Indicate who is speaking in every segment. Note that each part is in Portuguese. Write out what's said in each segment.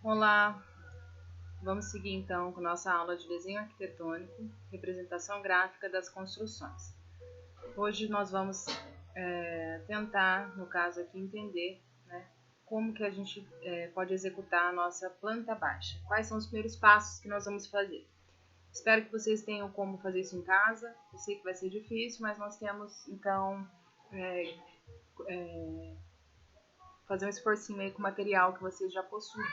Speaker 1: Olá, vamos seguir então com nossa aula de desenho arquitetônico, representação gráfica das construções. Hoje nós vamos tentar, no caso aqui, entender como que a gente pode executar a nossa planta baixa. Quais são os primeiros passos que nós vamos fazer? Espero que vocês tenham como fazer isso em casa. Eu sei que vai ser difícil, mas nós temos então fazer um esforcinho aí com o material que vocês já possuem.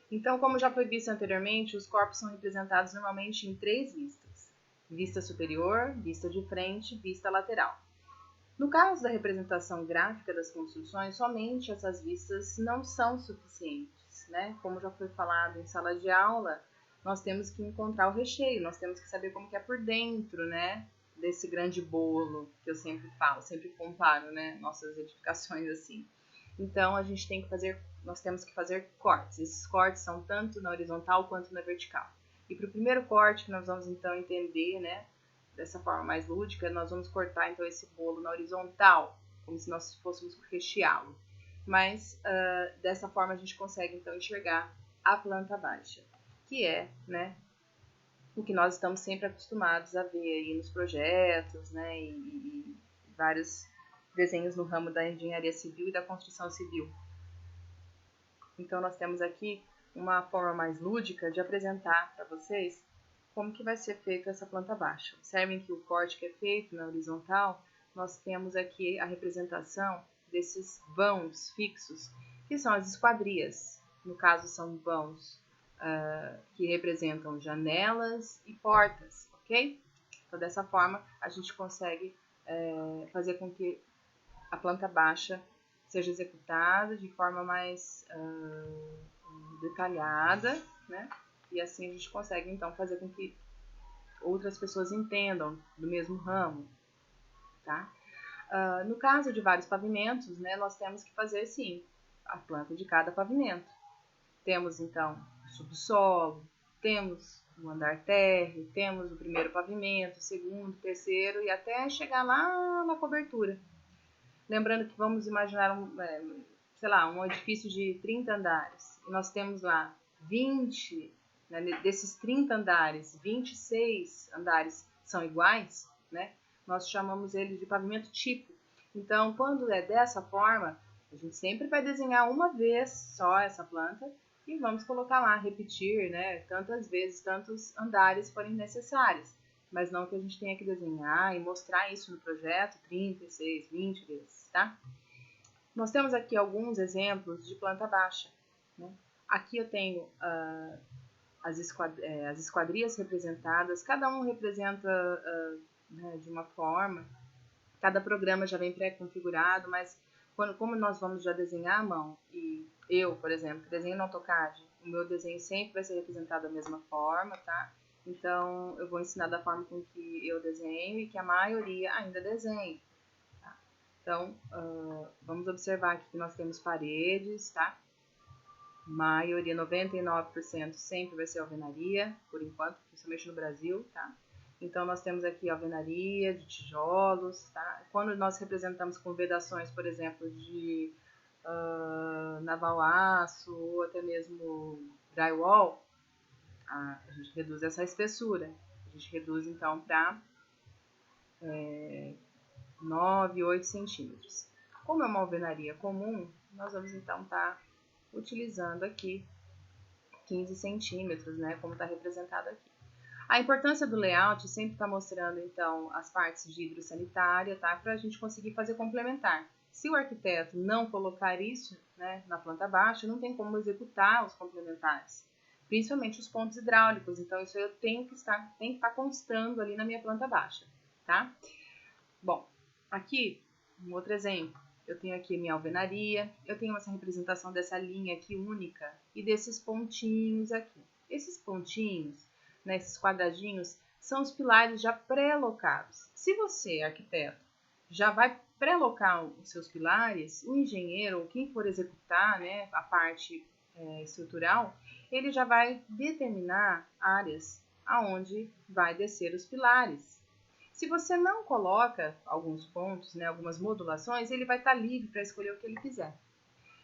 Speaker 1: Então, como já foi visto anteriormente, os corpos são representados normalmente em 3 vistas: vista superior, vista de frente, vista lateral. No caso da representação gráfica das construções, somente essas vistas não são suficientes, né? Como já foi falado em sala de aula, nós temos que encontrar o recheio, nós temos que saber como que é por dentro, né? Desse grande bolo que eu sempre falo, sempre comparo, né? Nossas edificações assim. Então, nós temos que fazer cortes. Esses cortes são tanto na horizontal quanto na vertical. E para o primeiro corte que nós vamos então entender, né, dessa forma mais lúdica, nós vamos cortar então esse bolo na horizontal, como se nós fôssemos recheá-lo. Mas dessa forma a gente consegue então enxergar a planta baixa, que é, né, o que nós estamos sempre acostumados a ver aí nos projetos, né, e vários desenhos no ramo da engenharia civil e da construção civil. Então nós temos aqui uma forma mais lúdica de apresentar para vocês como que vai ser feita essa planta baixa. Observem que o corte que é feito na horizontal, nós temos aqui a representação desses vãos fixos, que são as esquadrias. No caso, são vãos que representam janelas e portas, ok? Então, dessa forma, a gente consegue fazer com que a planta baixa seja executada de forma mais detalhada, né? E assim a gente consegue então fazer com que outras pessoas entendam do mesmo ramo, tá? No caso de vários pavimentos, né, nós temos que fazer sim a planta de cada pavimento. Temos então o subsolo, temos o andar térreo, temos o primeiro pavimento, o segundo, o terceiro e até chegar lá na cobertura. Lembrando que vamos imaginar um edifício de 30 andares. E nós temos lá 20, né, desses 30 andares, 26 andares são iguais, né? Nós chamamos ele de pavimento tipo. Então, quando é dessa forma, a gente sempre vai desenhar uma vez só essa planta e vamos colocar lá, repetir, né, tantas vezes, tantos andares forem necessários. Mas não que a gente tenha que desenhar e mostrar isso no projeto 36, 20 vezes, tá? Nós temos aqui alguns exemplos de planta baixa, né? Aqui eu tenho as esquadrias representadas, cada um representa né, de uma forma, cada programa já vem pré-configurado, mas como nós vamos já desenhar à mão, e eu, por exemplo, desenho no AutoCAD, o meu desenho sempre vai ser representado da mesma forma, tá? Então, eu vou ensinar da forma com que eu desenho e que a maioria ainda desenha. Tá? Então, vamos observar aqui que nós temos paredes, tá? Maioria, 99% sempre vai ser alvenaria, por enquanto, principalmente no Brasil, tá? Então, nós temos aqui alvenaria de tijolos, tá? Quando nós representamos com vedações, por exemplo, de naval aço ou até mesmo drywall, a gente reduz essa espessura. A gente reduz, então, para 9, 8 centímetros. Como é uma alvenaria comum, nós vamos, então, estar utilizando aqui 15 centímetros, né, como está representado aqui. A importância do layout sempre está mostrando, então, as partes de hidrossanitária, tá, para a gente conseguir fazer complementar. Se o arquiteto não colocar isso, né, na planta baixa, não tem como executar os complementares, principalmente os pontos hidráulicos. Então, isso eu tem que estar constando ali na minha planta baixa, tá? Bom, aqui, um outro exemplo. Eu tenho aqui a minha alvenaria, eu tenho essa representação dessa linha aqui única e desses pontinhos aqui. Esses pontinhos, né, esses quadradinhos, são os pilares já pré-locados. Se você, arquiteto, já vai pré-locar os seus pilares, o engenheiro ou quem for executar, né, a parte estrutural, ele já vai determinar áreas aonde vai descer os pilares. Se você não coloca alguns pontos, né, algumas modulações, ele vai estar livre para escolher o que ele quiser.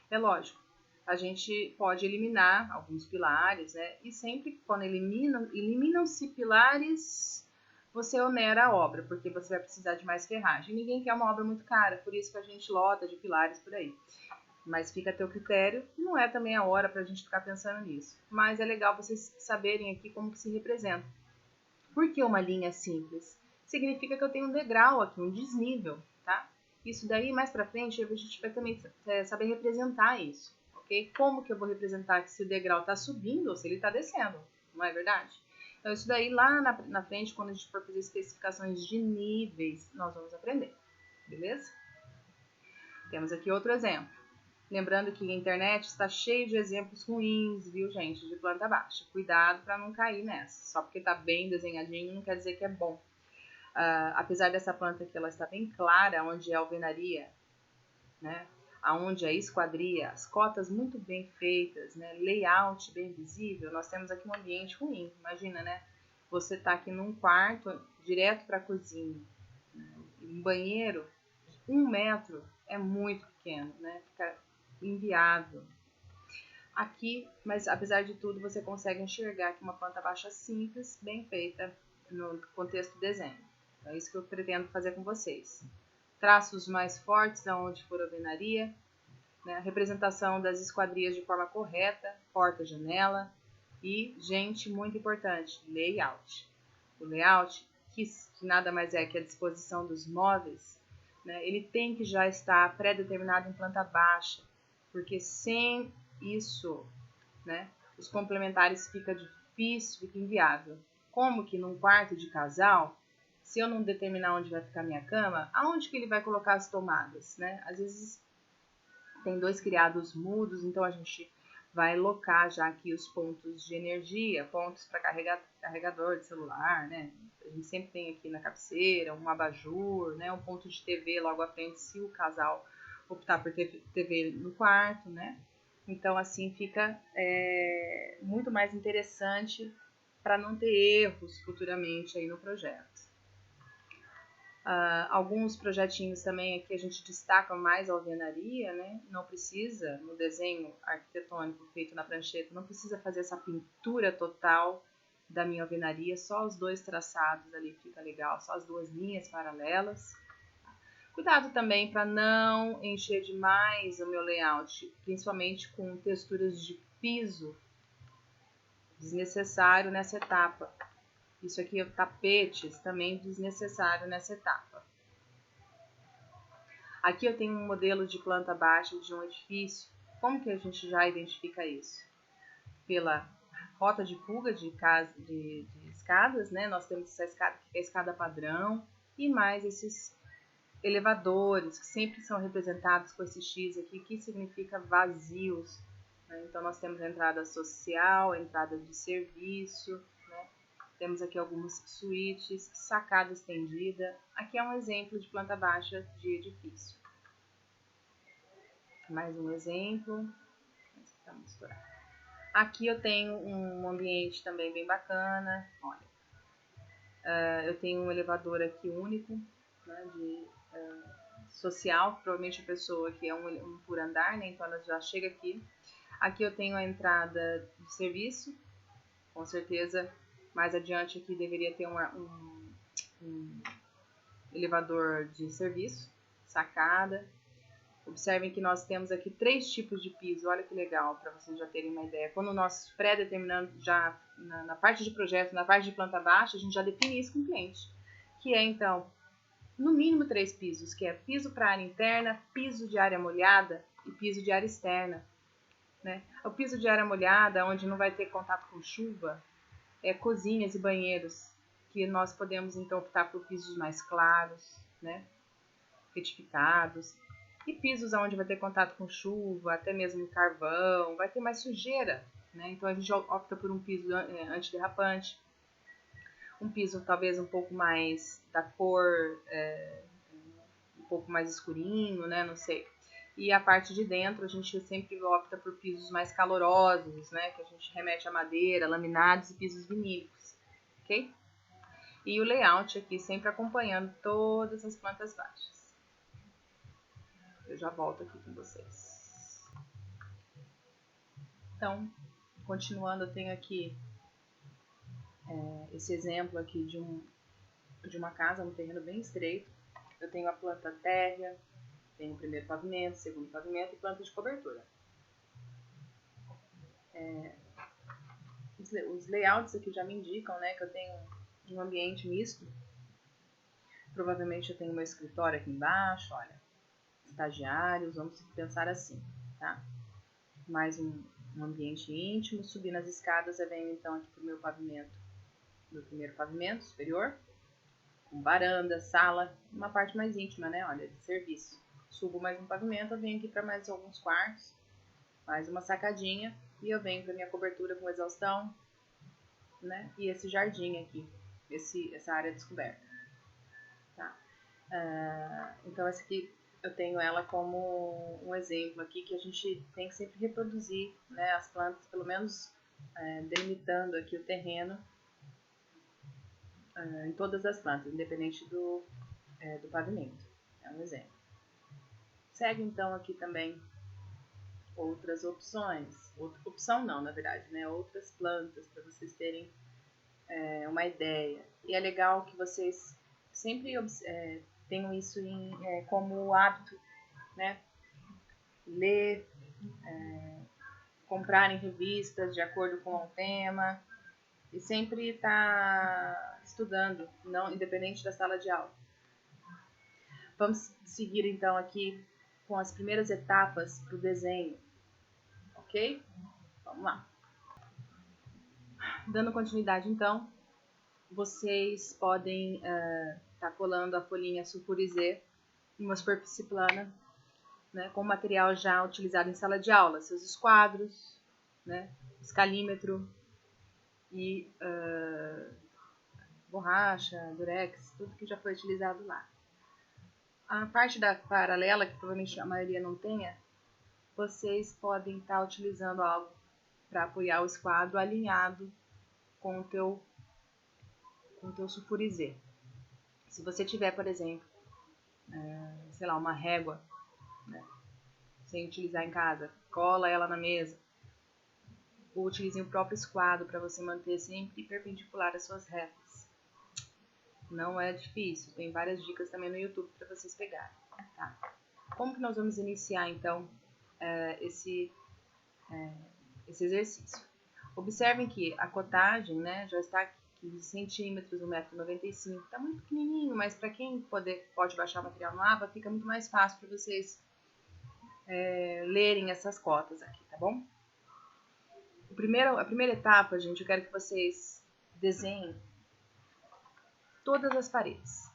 Speaker 1: É lógico, a gente pode eliminar alguns pilares, né? E sempre quando eliminam-se pilares, você onera a obra, porque você vai precisar de mais ferragem. Ninguém quer uma obra muito cara, por isso que a gente lota de pilares por aí. Mas fica a teu critério, não é também a hora para a gente ficar pensando nisso. Mas é legal vocês saberem aqui como que se representa. Por que uma linha simples? Significa que eu tenho um degrau aqui, um desnível, tá? Isso daí, mais pra frente, a gente vai também saber representar isso, ok? Como que eu vou representar que se o degrau tá subindo ou se ele tá descendo, não é verdade? Então, isso daí lá na frente, quando a gente for fazer especificações de níveis, nós vamos aprender, beleza? Temos aqui outro exemplo. Lembrando que a internet está cheia de exemplos ruins, viu, gente, de planta baixa. Cuidado para não cair nessa. Só porque está bem desenhadinho não quer dizer que é bom. Apesar dessa planta aqui, ela está bem clara, onde é alvenaria, né? Aonde é esquadria, as cotas muito bem feitas, né? Layout bem visível, nós temos aqui um ambiente ruim. Imagina, né? Você está aqui num quarto, direto para a cozinha. Um banheiro, 1 metro, é muito pequeno, né? Fica inviável. Aqui, mas apesar de tudo, você consegue enxergar que uma planta baixa simples, bem feita no contexto do desenho. É isso que eu pretendo fazer com vocês. Traços mais fortes aonde for alvenaria, né? Representação das esquadrias de forma correta, porta, janela e, gente, muito importante, layout. O layout, que nada mais é que a disposição dos móveis, né? Ele tem que já estar pré-determinado em planta baixa, porque sem isso, né, os complementares fica difícil, fica inviável. Como que num quarto de casal, se eu não determinar onde vai ficar minha cama, aonde que ele vai colocar as tomadas, né? Às vezes tem 2 criados mudos, então a gente vai locar já aqui os pontos de energia, pontos para carregador de celular, né? A gente sempre tem aqui na cabeceira um abajur, né? Um ponto de TV logo à frente, se o casal optar por ter TV no quarto, né? Então, assim, fica muito mais interessante para não ter erros futuramente aí no projeto. Alguns projetinhos também aqui a gente destaca mais a alvenaria, né? Não precisa, no desenho arquitetônico feito na prancheta, não precisa fazer essa pintura total da minha alvenaria, só os 2 traçados ali fica legal, só as 2 linhas paralelas. Cuidado também para não encher demais o meu layout, principalmente com texturas de piso, desnecessário nessa etapa. Isso aqui é tapetes, também desnecessário nessa etapa. Aqui eu tenho um modelo de planta baixa de um edifício. Como que a gente já identifica isso? Pela rota de fuga de escadas, né? Nós temos essa escada, que é a escada padrão, e mais esses elevadores, que sempre são representados com esse X aqui, que significa vazios. Né? Então, nós temos a entrada social, a entrada de serviço, né? Temos aqui algumas suítes, sacada estendida. Aqui é um exemplo de planta baixa de edifício. Mais um exemplo. Aqui eu tenho um ambiente também bem bacana. Olha, eu tenho um elevador aqui único, né, social, provavelmente a pessoa aqui é um por andar, né, então ela já chega aqui. Aqui eu tenho a entrada de serviço, com certeza mais adiante aqui deveria ter um elevador de serviço, sacada. Observem que nós temos aqui 3 tipos de piso, olha que legal, para vocês já terem uma ideia. Quando nós pré-determinamos já na parte de projeto, na parte de planta baixa, a gente já define isso com o cliente, que é então no mínimo 3 pisos, que é piso para área interna, piso de área molhada e piso de área externa. Né? O piso de área molhada, onde não vai ter contato com chuva, é cozinhas e banheiros, que nós podemos então optar por pisos mais claros, né? Retificados. E pisos onde vai ter contato com chuva, até mesmo carvão, vai ter mais sujeira. Né? Então a gente opta por um piso antiderrapante. Um piso talvez um pouco mais da cor, um pouco mais escurinho, né? Não sei. E a parte de dentro a gente sempre opta por pisos mais calorosos, né? Que a gente remete a madeira, laminados e pisos vinílicos, ok? E o layout aqui sempre acompanhando todas as plantas baixas. Eu já volto aqui com vocês. Então, continuando, eu tenho aqui esse exemplo aqui de uma casa, um terreno bem estreito. Eu tenho a planta térrea, tenho o primeiro pavimento, segundo pavimento e planta de cobertura. Os layouts aqui já me indicam, né, que eu tenho um ambiente misto. Provavelmente eu tenho meu escritório aqui embaixo, olha, estagiários, vamos pensar assim, tá? Mais um ambiente íntimo, subindo as escadas, eu venho então aqui pro meu pavimento, meu primeiro pavimento superior, com varanda, sala, uma parte mais íntima, né, olha, de serviço. Subo mais um pavimento, eu venho aqui para mais alguns quartos, mais uma sacadinha, e eu venho para minha cobertura com exaustão, né, e esse jardim aqui, essa área descoberta. Tá? Então essa aqui eu tenho ela como um exemplo aqui que a gente tem que sempre reproduzir, né, as plantas, pelo menos delimitando aqui o terreno em todas as plantas, independente do pavimento. É um exemplo. Segue então aqui também outras opções, opção não, na verdade, né, outras plantas para vocês terem uma ideia. E é legal que vocês sempre tenham isso como hábito, né? Ler, comprarem revistas de acordo com o tema e sempre estar estudando, não independente da sala de aula. Vamos seguir então aqui com as primeiras etapas para o desenho, ok? Vamos lá. Dando continuidade então, vocês podem estar colando a folhinha sulfurizê em uma superfície plana, né, com material já utilizado em sala de aula, seus esquadros, né, escalímetro e borracha, durex, tudo que já foi utilizado lá. A parte da paralela, que provavelmente a maioria não tenha, vocês podem estar utilizando algo para apoiar o esquadro alinhado com o teu sulfurizê. Se você tiver, por exemplo, sei lá, uma régua, né, sem utilizar em casa, cola ela na mesa, ou utilize o próprio esquadro para você manter sempre perpendicular às suas retas. Não é difícil, tem várias dicas também no YouTube para vocês pegarem. Tá? Como que nós vamos iniciar então esse exercício? Observem que a cotagem, né, já está 15 centímetros, 1,95 m, está muito pequenininho, mas para quem pode baixar o material no AVA, fica muito mais fácil para vocês lerem essas cotas aqui, tá bom? A primeira etapa, gente, eu quero que vocês desenhem todas as paredes.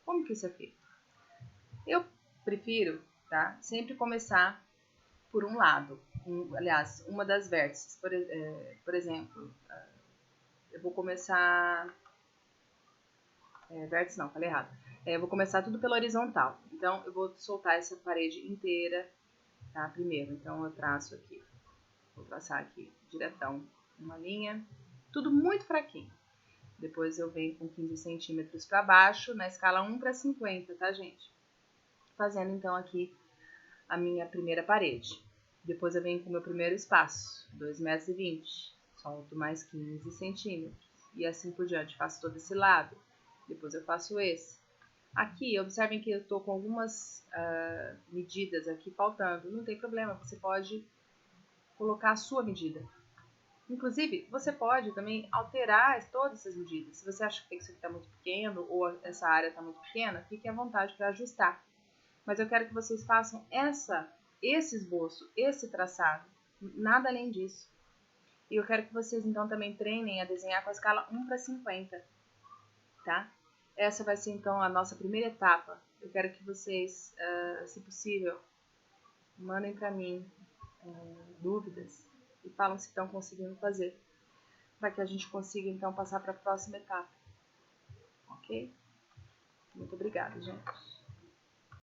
Speaker 1: Como que isso é feito? Eu prefiro, tá, sempre começar por um lado, aliás, uma das vértices. Por exemplo, eu vou começar... vértice não, falei errado. Eu vou começar tudo pela horizontal. Então, eu vou soltar essa parede inteira, tá, primeiro. Então, eu traço aqui. Vou traçar aqui diretão uma linha. Tudo muito fraquinho. Depois eu venho com 15 centímetros para baixo, na escala 1:50, tá, gente? Fazendo, então, aqui a minha primeira parede. Depois eu venho com o meu primeiro espaço, 2,20 m. Solto mais 15 centímetros. E assim por diante. Faço todo esse lado. Depois eu faço esse. Aqui, observem que eu estou com algumas medidas aqui faltando. Não tem problema, você pode colocar a sua medida. Inclusive, você pode também alterar todas essas medidas. Se você acha que isso aqui está muito pequeno ou essa área está muito pequena, fique à vontade para ajustar. Mas eu quero que vocês façam esse esboço, esse traçado, nada além disso. E eu quero que vocês então também treinem a desenhar com a escala 1:50, tá? Essa vai ser então a nossa primeira etapa. Eu quero que vocês, se possível, mandem para mim dúvidas e falam se estão conseguindo fazer, para que a gente consiga então passar para a próxima etapa. Ok? Muito obrigada, gente.